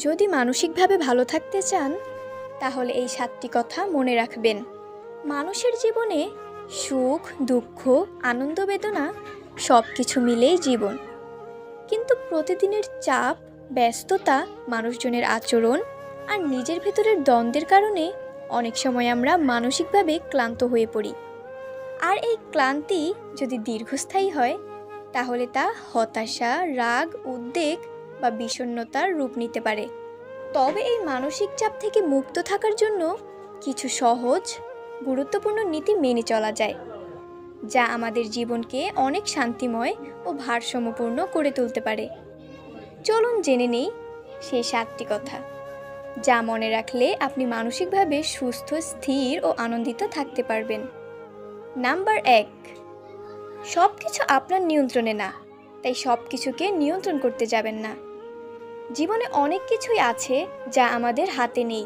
যদি মানসিকভাবে ভালো থাকতে চান তাহলে এই 7টি কথা মনে রাখবেন। মানুষের জীবনে সুখ, দুঃখ, আনন্দ, বেদনা সব কিছু মিলেই জীবন। কিন্তু প্রতিদিনের চাপ, ব্যস্ততা, মানুষজনের আচরণ আর নিজের ভেতরের দ্বন্দ্বের কারণে অনেক সময় আমরা মানসিকভাবে ক্লান্ত হয়ে পড়ি। আর এই ক্লান্তি যদি দীর্ঘস্থায়ী হয় তাহলে তা হতাশা, রাগ, উদ্বেগ বা বিষণ্ণতার রূপ নিতে পারে। তবে এই মানসিক চাপ থেকে মুক্ত থাকার জন্য কিছু সহজ, গুরুত্বপূর্ণ নীতি মেনে চলা যায়, যা আমাদের জীবনকে অনেক শান্তিময় ও ভারসাম্যপূর্ণ করে তুলতে পারে। চলুন জেনে নেই সেই 7টি কথা, যা মনে রাখলে আপনি মানসিকভাবে সুস্থ, স্থির ও আনন্দিত থাকতে পারবেন। নাম্বার 1, সব কিছু আপনার নিয়ন্ত্রণে না, তাই সব কিছুকে নিয়ন্ত্রণ করতে যাবেন না। জীবনে অনেক কিছুই আছে যা আমাদের হাতে নেই,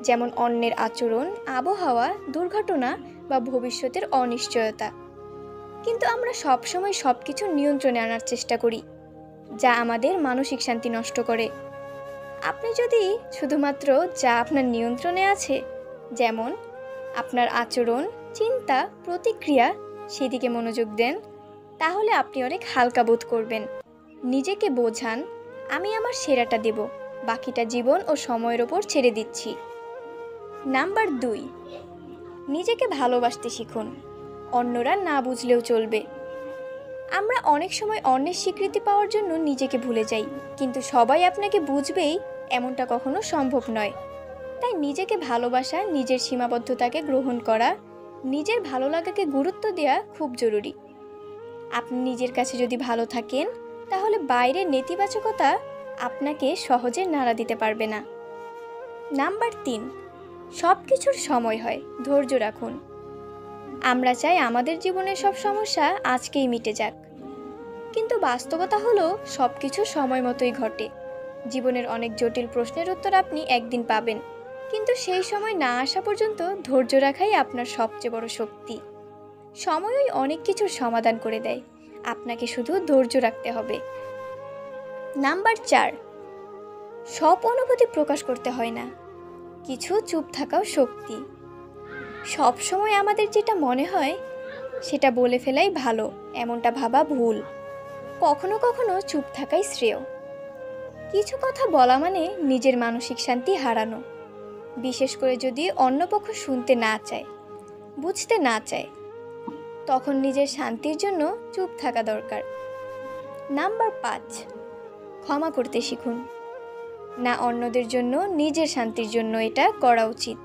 যেমন অন্যের আচরণ, আবহাওয়া, দুর্ঘটনা বা ভবিষ্যতের অনিশ্চয়তা। কিন্তু আমরা সবসময় সব কিছু নিয়ন্ত্রণে আনার চেষ্টা করি, যা আমাদের মানসিক শান্তি নষ্ট করে। আপনি যদি শুধুমাত্র যা আপনার নিয়ন্ত্রণে আছে, যেমন আপনার আচরণ, চিন্তা, প্রতিক্রিয়া, সেদিকে মনোযোগ দেন, তাহলে আপনি অনেক হালকা বোধ করবেন। নিজেকে বোঝান, আমি আমার সেরাটা দেব, বাকিটা জীবন ও সময়ের ওপর ছেড়ে দিচ্ছি। নাম্বার 2, নিজেকে ভালোবাসতে শিখুন। অন্যরা না বুঝলেও চলবে। আমরা অনেক সময় অন্যের স্বীকৃতি পাওয়ার জন্য নিজেকে ভুলে যাই, কিন্তু সবাই আপনাকে বুঝবেই এমনটা কখনো সম্ভব নয়। তাই নিজেকে ভালোবাসা, নিজের সীমাবদ্ধতাকে গ্রহণ করা, নিজের ভালো লাগাকে গুরুত্ব দেওয়া খুব জরুরি। আপনি নিজের কাছে যদি ভালো থাকেন তাহলে বাইরের নেতিবাচকতা আপনাকে সহজে নাড়া দিতে পারবে না। নাম্বার 3, সব কিছুর সময় হয়, ধৈর্য রাখুন। আমরা চাই আমাদের জীবনের সব সমস্যা আজকেই মিটে যাক, কিন্তু বাস্তবতা হলো সব কিছু সময় মতোই ঘটে। জীবনের অনেক জটিল প্রশ্নের উত্তর আপনি একদিন পাবেন, কিন্তু সেই সময় না আসা পর্যন্ত ধৈর্য রাখাই আপনার সবচেয়ে বড় শক্তি। সময়ই অনেক কিছুর সমাধান করে দেয়, আপনাকে শুধু ধৈর্য রাখতে হবে। নাম্বার 4, সব অনুভূতি প্রকাশ করতে হয় না, কিছু চুপ থাকাও শক্তি। সব সময় আমাদের যেটা মনে হয় সেটা বলে ফেলাই ভালো, এমনটা ভাবা ভুল। কখনো কখনো চুপ থাকাই শ্রেয়। কিছু কথা বলা মানে নিজের মানসিক শান্তি হারানো, বিশেষ করে যদি অন্য পক্ষ শুনতে না চায়, বুঝতে না চায়, তখন নিজের শান্তির জন্য চুপ থাকা দরকার। নাম্বার 5, ক্ষমা করতে শিখুন। না অন্যদের জন্য, নিজের শান্তির জন্য এটা করা উচিত।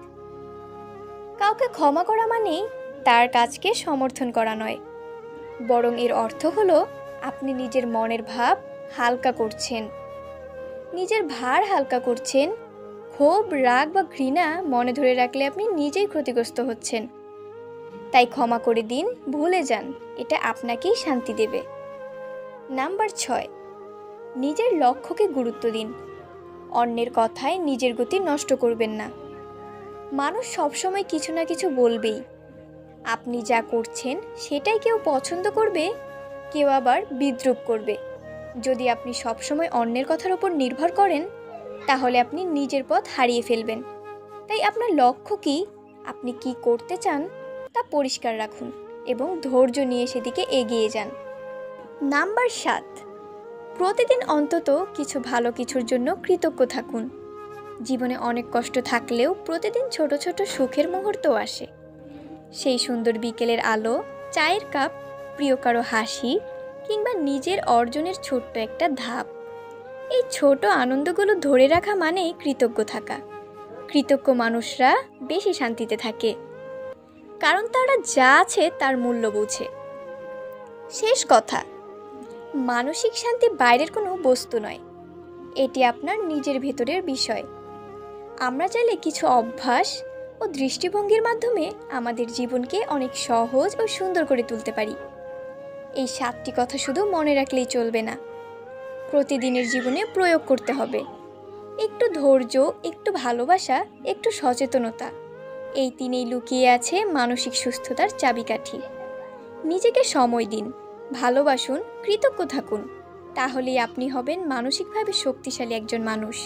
কাউকে ক্ষমা করা মানেই তার কাজকে সমর্থন করা নয়, বরং এর অর্থ হলো আপনি নিজের মনের ভাব হালকা করছেন। নিজের ভার হালকা করছেন। ক্ষোভ, রাগ বা ঘৃণা মনে ধরে রাখলে আপনি নিজেই ক্ষতিগ্রস্ত হচ্ছেন। তাই ক্ষমা করে দিন, ভুলে যান, এটা আপনাকেই শান্তি দেবে। নাম্বার 6, নিজের লক্ষ্যকে গুরুত্ব দিন। অন্যের কথায় নিজের গতি নষ্ট করবেন না। মানুষ সবসময় কিছু না কিছু বলবেই। আপনি যা করছেন সেটাই কেউ পছন্দ করবে, কেউ আবার বিদ্রূপ করবে। যদি আপনি সবসময় অন্যের কথার উপর নির্ভর করেন তাহলে আপনি নিজের পথ হারিয়ে ফেলবেন। তাই আপনার লক্ষ্য কি, আপনি কি করতে চান তা পরিষ্কার রাখুন এবং ধৈর্য নিয়ে সেদিকে এগিয়ে যান। নাম্বার 7, প্রতিদিন অন্তত কিছু ভালো কিছুর জন্য কৃতজ্ঞ থাকুন। জীবনে অনেক কষ্ট থাকলেও প্রতিদিন ছোট ছোট সুখের মুহূর্তও আসে। সেই সুন্দর বিকেলের আলো, চায়ের কাপ, প্রিয় কারো হাসি কিংবা নিজের অর্জনের ছোট্ট একটা ধাপ, এই ছোট আনন্দগুলো ধরে রাখা মানেই কৃতজ্ঞ থাকা। কৃতজ্ঞ মানুষরা বেশি শান্তিতে থাকে, কারণ তারা যা আছে তার মূল্য বোঝে। শেষ কথা, মানসিক শান্তি বাইরের কোনো বস্তু নয়, এটি আপনার নিজের ভেতরের বিষয়। আমরা চাইলে কিছু অভ্যাস ও দৃষ্টিভঙ্গির মাধ্যমে আমাদের জীবনকে অনেক সহজ ও সুন্দর করে তুলতে পারি। এই 7টি কথা শুধু মনে রাখলেই চলবে না, প্রতিদিনের জীবনে প্রয়োগ করতে হবে। একটু ধৈর্য, একটু ভালোবাসা, একটু সচেতনতা, এই 3ই লুকিয়ে আছে মানসিক সুস্থতার চাবিকাঠি। নিজেকে সময় দিন, ভালোবাসুন, কৃতজ্ঞ থাকুন, তাহলেই আপনি হবেন মানসিকভাবে শক্তিশালী একজন মানুষ।